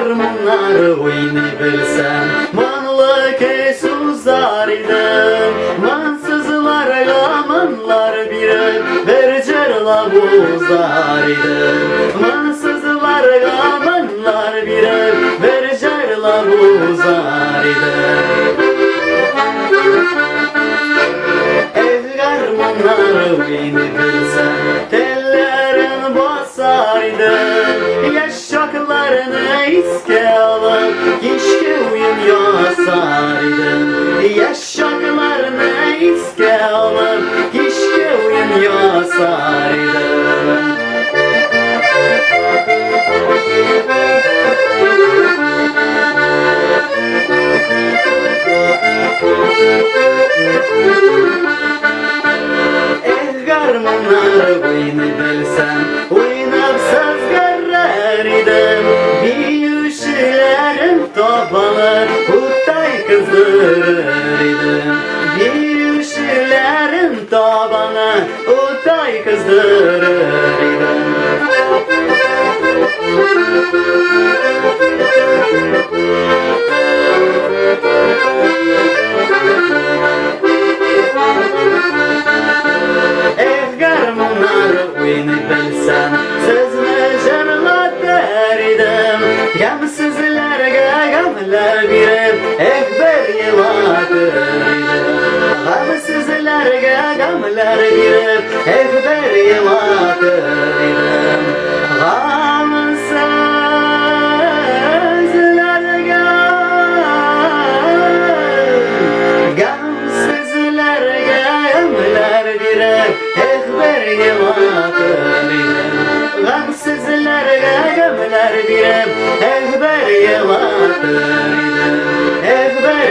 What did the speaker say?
garmonlar oyunu bilsem manlık suzar idim. Mansızlar gamanlar biri bir cerla buzar idim. Mansızlar gamanlar biri bir cerla buzar idim. Garmonlar oyunu bilsem tellerin basar idim. Yaşaklarını iske alıp keşke oyun yasar idim. Yaşaklarını iske alıp keşke oyun yasar idim. Garmonlar oyunu bilsem oynap sazgarar idim. Büyüşlerim topalar utay kızdırır idim. Büyüşlerim topalar utay kızdırır idim. Oyunu bilsem sözünü canlatır idim. Gamsızlarga gamlar birib ekber yılatır idim. Gamsızlarga gamlar birib ekber yılatır idim. Gamsızlarga gamlar birib ekber yılatır idim. Gamsızlarga gamlar birib ekber yılatır idim. Ekber